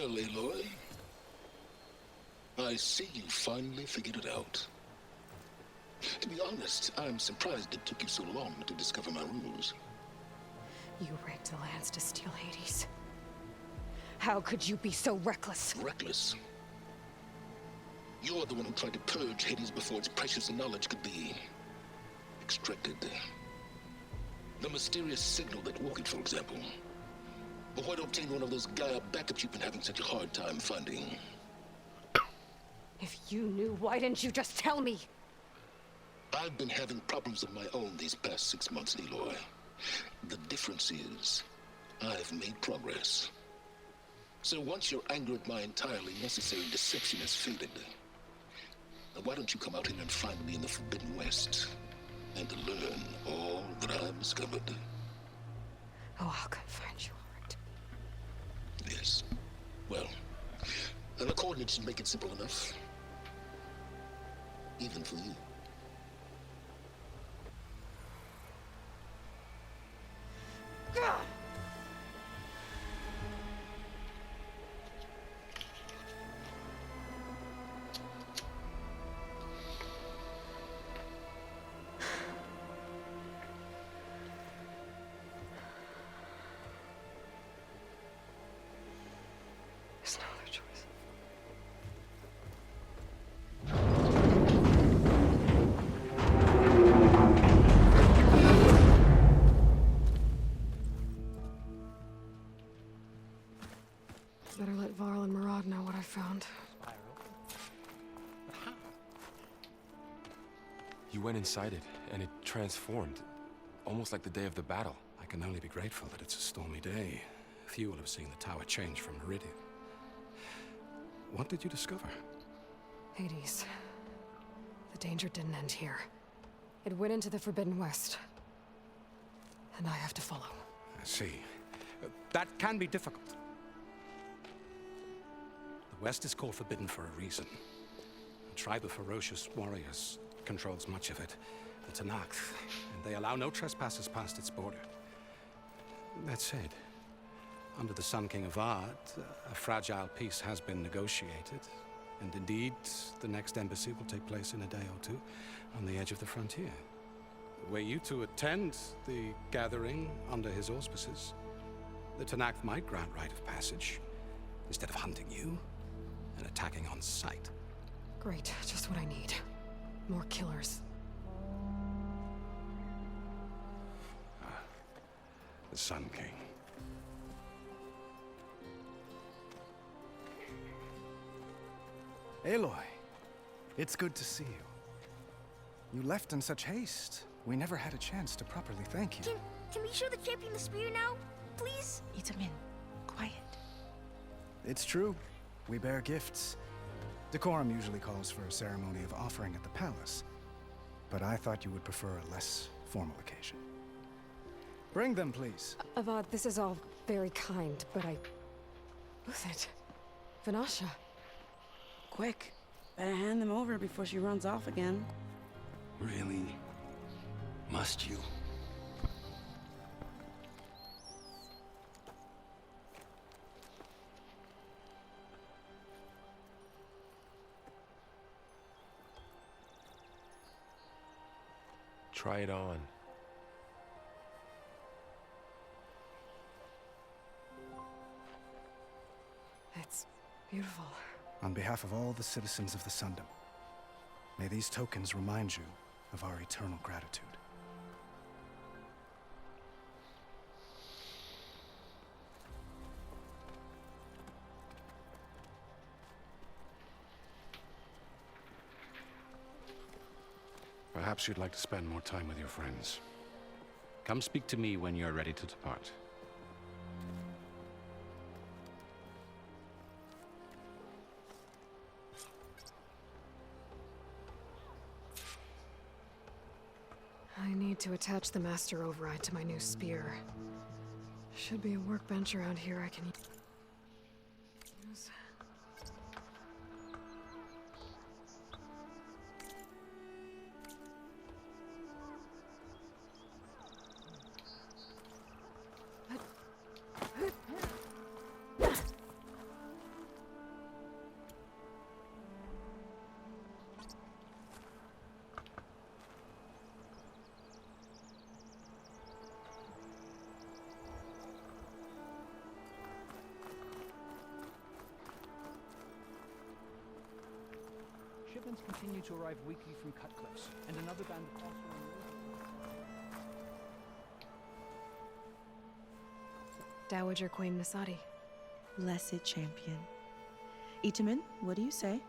Well, Aloy, I see you finally figured it out. To be honest, I'm surprised it took you so long to discover my rules. You rigged the lands to steal Hades. How could you be so reckless? Reckless? You're the one who tried to purge Hades before its precious knowledge could be extracted. The mysterious signal that woke it, for example. But why don't obtain one of those Gaia backups you've been having such a hard time finding? If you knew, why didn't you just tell me? I've been having problems of my own these past 6 months, Aloy. The difference is, I've made progress. So once your anger at my entirely necessary deception has faded, why don't you come out here and find me in the Forbidden West and learn all that I've discovered? Oh, I'll come find you, all right. Yes. Well, the coordinates should make it simple enough. Even for you. God! There's no other choice. Better let Varl and Murad know what I found. You went inside it, and it transformed. Almost like the day of the battle. I can only be grateful that it's a stormy day. Few will have seen the tower change from Meridian. What did you discover? Hades. The danger didn't end here. It went into the Forbidden West. And I have to follow. I see. That can be difficult. The West is called Forbidden for a reason. A tribe of ferocious warriors controls much of it, the Tanakh, and they allow no trespassers past its border. That said, under the Sun King of Ard, a fragile peace has been negotiated, and indeed, the next embassy will take place in a day or two on the edge of the frontier. Were you to attend the gathering under his auspices, the Tanakh might grant right of passage, instead of hunting you and attacking on sight. Great, just what I need. More killers. The Sun King. Aloy, it's good to see you. You left in such haste. We never had a chance to properly thank you. Can we show the champion the spear now? Please? Itamin, quiet. It's true. We bear gifts. Decorum usually calls for a ceremony of offering at the palace, but I thought you would prefer a less formal occasion. Bring them, please. Avad, this is all very kind, but Who's it? Vanasha. Quick, better hand them over before she runs off again. Really? Must you? Try it on. It's beautiful. On behalf of all the citizens of the Sundom, may these tokens remind you of our eternal gratitude. Perhaps you'd like to spend more time with your friends. Come speak to me when you're ready to depart. I need to attach the master override to my new spear. Should be a workbench around here I can use. shipments continue to arrive weekly from Cutcliffs, and another band also Dowager Queen Masadi. Blessed champion. Itaman, what do you say?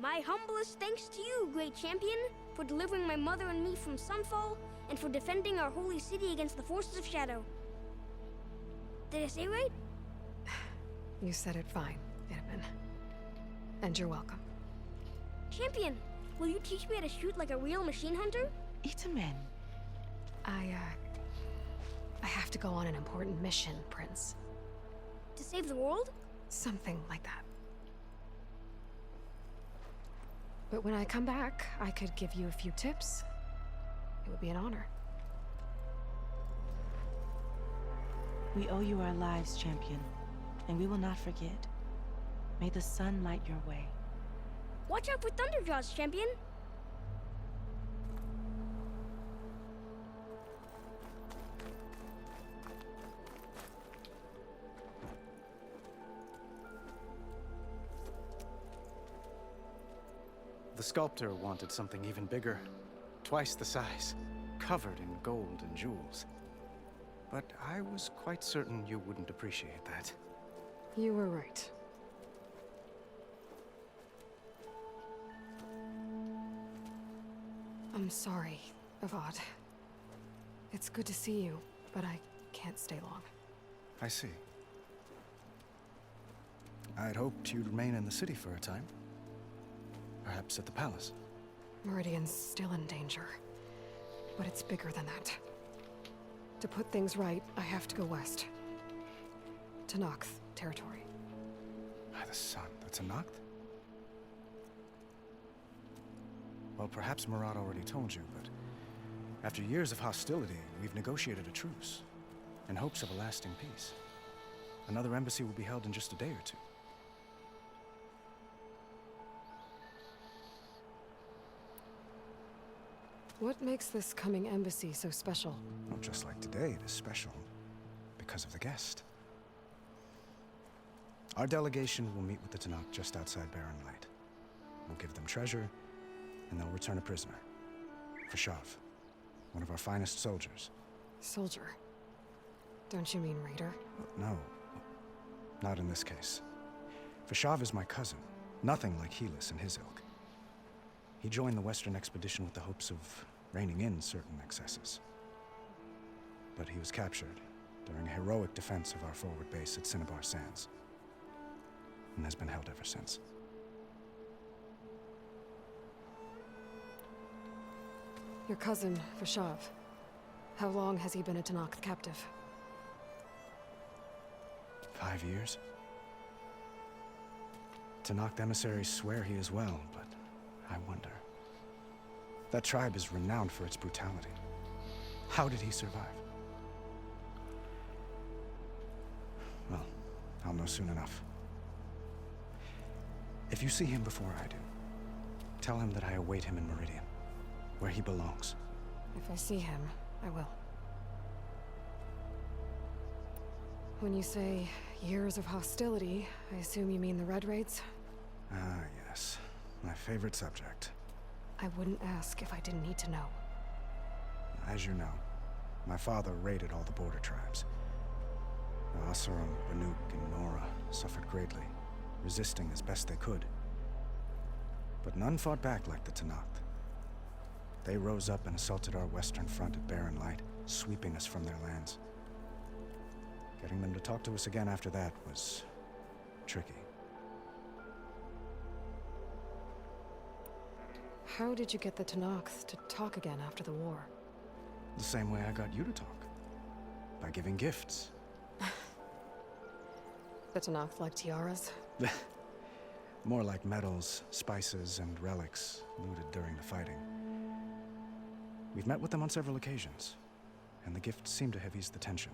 My humblest thanks to you, great champion, for delivering my mother and me from Sunfall, and for defending our holy city against the forces of shadow. Did I say right? You said it fine, Itaman. And you're welcome. Champion, will you teach me how to shoot like a real machine hunter? Itaman. I have to go on an important mission, Prince. To save the world? Something like that. But when I come back, I could give you a few tips. It would be an honor. We owe you our lives, champion, and we will not forget. May the sun light your way. Watch out for Thunderjaws, champion! The sculptor wanted something even bigger, twice the size, covered in gold and jewels. But I was quite certain you wouldn't appreciate that. You were right. I'm sorry, Avad. It's good to see you, but I can't stay long. I see. I'd hoped you'd remain in the city for a time. Perhaps at the palace. Meridian's still in danger, but it's bigger than that. To put things right, I have to go west. To Nox territory. By the sun, that's a Noct? Well, perhaps Murad already told you, but after years of hostility, we've negotiated a truce, in hopes of a lasting peace. Another embassy will be held in just a day or two. What makes this coming embassy so special? Well, just like today, it is special because of the guest. Our delegation will meet with the Tanakh just outside Barren Light. We'll give them treasure, and they'll return a prisoner. Fashav, one of our finest soldiers. Soldier? Don't you mean raider? No, not in this case. Fashav is my cousin, nothing like Helis and his ilk. He joined the Western expedition with the hopes of reining in certain excesses. But he was captured during a heroic defense of our forward base at Cinnabar Sands, and has been held ever since. Your cousin, Fashav. How long has he been a Tanakh captive? 5 years. Tanakh emissaries swear he is well, but I wonder. That tribe is renowned for its brutality. How did he survive? Well, I'll know soon enough. If you see him before I do, tell him that I await him in Meridian, where he belongs. If I see him, I will. When you say years of hostility, I assume you mean the Red Raids? Ah, yes. My favorite subject. I wouldn't ask if I didn't need to know. As you know, my father raided all the border tribes. The Asarum, Banuk, and Nora suffered greatly, resisting as best they could. But none fought back like the Tanakh. They rose up and assaulted our western front at Barren Light, sweeping us from their lands. Getting them to talk to us again after that was tricky. How did you get the Tanakh to talk again after the war? The same way I got you to talk. By giving gifts. The Tanakh like tiaras? More like medals, spices, and relics looted during the fighting. We've met with them on several occasions, and the gifts seem to have eased the tension.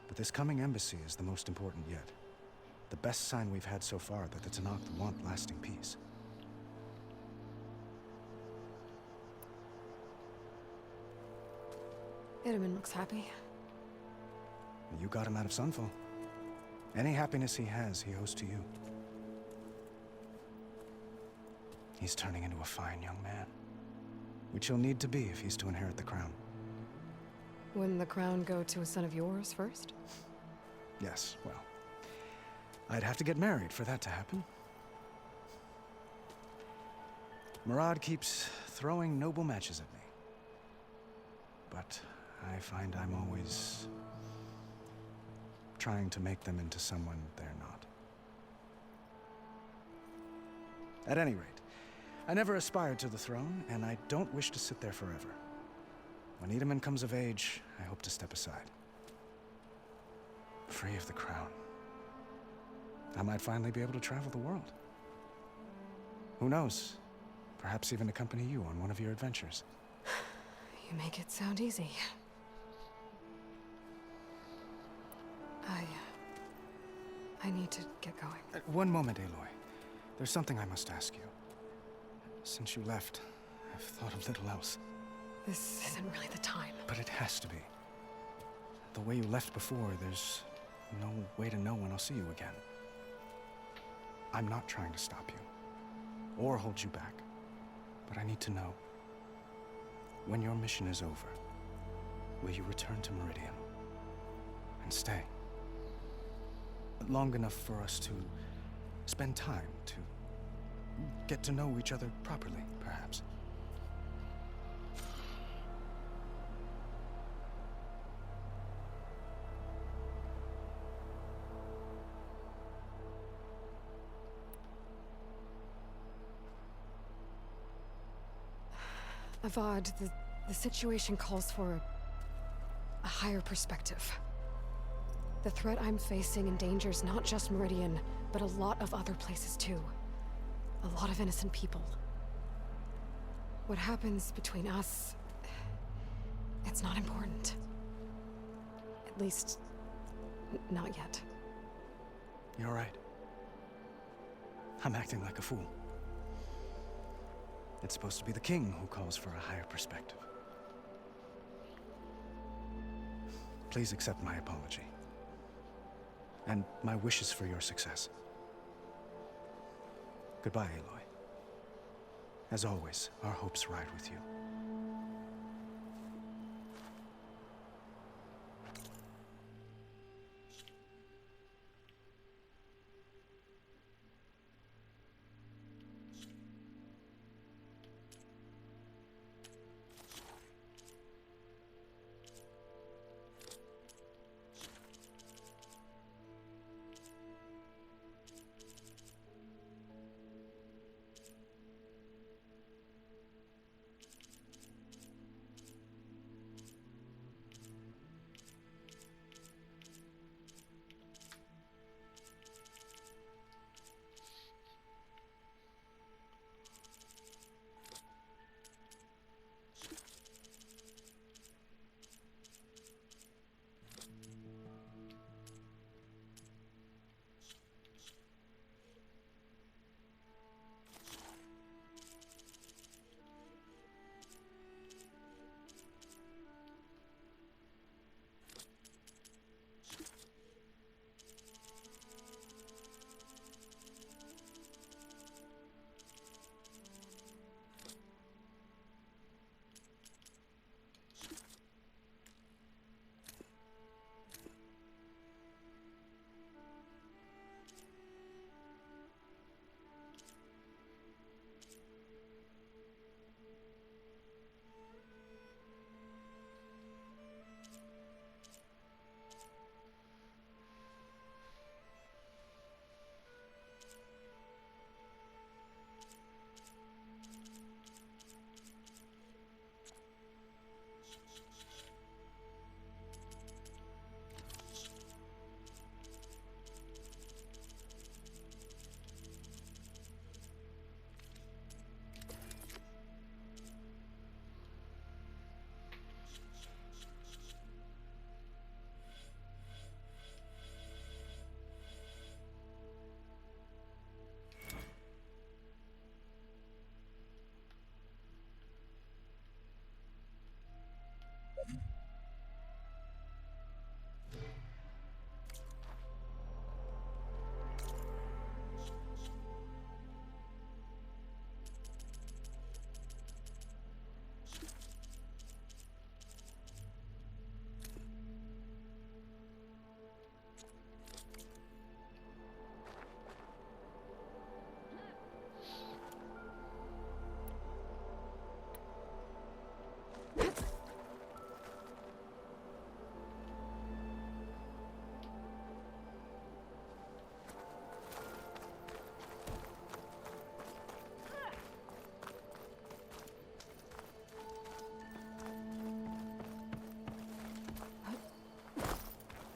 But this coming embassy is the most important yet. The best sign we've had so far that the Tanakh want lasting peace. Itaman looks happy. You got him out of Sunfall. Any happiness he has, he owes to you. He's turning into a fine young man, which he'll need to be if he's to inherit the crown. Wouldn't the crown go to a son of yours first? Yes, well, I'd have to get married for that to happen. Murad keeps throwing noble matches at me. But I find I'm always trying to make them into someone they're not. At any rate, I never aspired to the throne, and I don't wish to sit there forever. When Edaman comes of age, I hope to step aside. Free of the crown. I might finally be able to travel the world. Who knows? Perhaps even accompany you on one of your adventures. You make it sound easy. I need to get going. One moment, Aloy. There's something I must ask you. Since you left, I've thought of little else. This isn't really the time. But it has to be. The way you left before, there's no way to know when I'll see you again. I'm not trying to stop you, or hold you back. But I need to know, when your mission is over, will you return to Meridian and stay? Long enough for us to spend time, to get to know each other properly, perhaps. Avad, the situation calls for a higher perspective. The threat I'm facing endangers not just Meridian, but a lot of other places too. A lot of innocent people. What happens between us, it's not important. At least, not yet. You're right. I'm acting like a fool. It's supposed to be the king who calls for a higher perspective. Please accept my apology. And my wishes for your success. Goodbye, Aloy. As always, our hopes ride with you.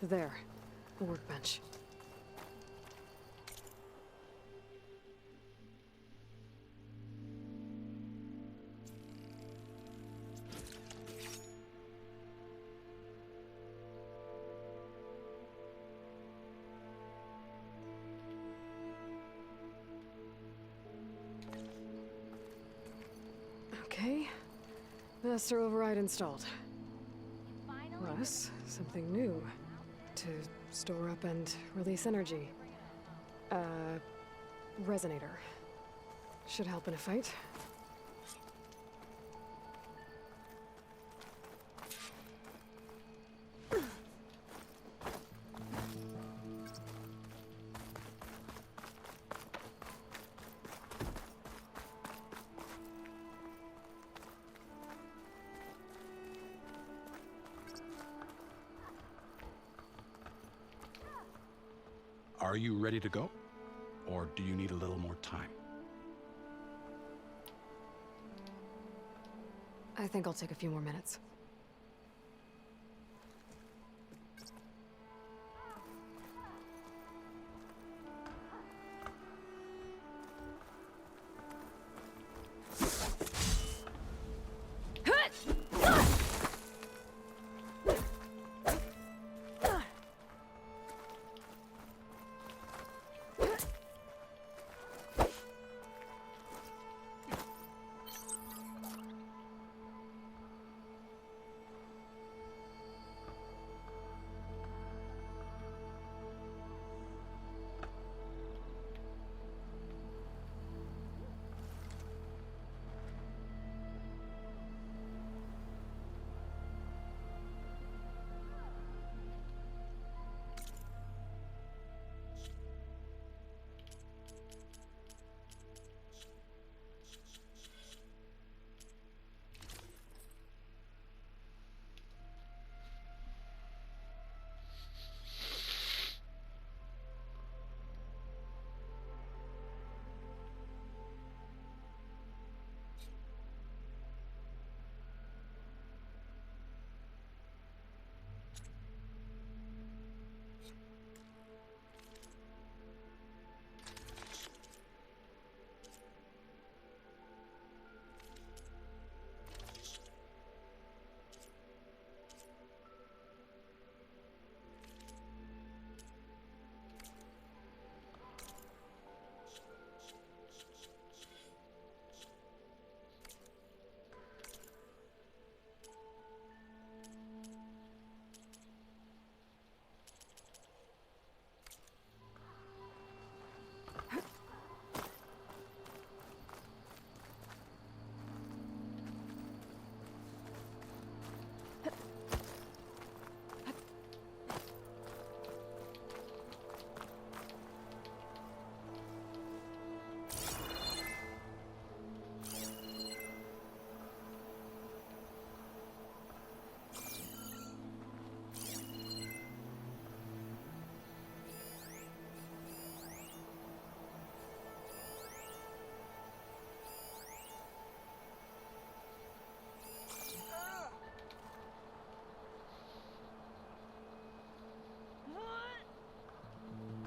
There. A workbench. Okay. Master override installed. Plus, something new. To store up and release energy. Resonator. Should help in a fight. Are you ready to go? Or do you need a little more time? I think I'll take a few more minutes.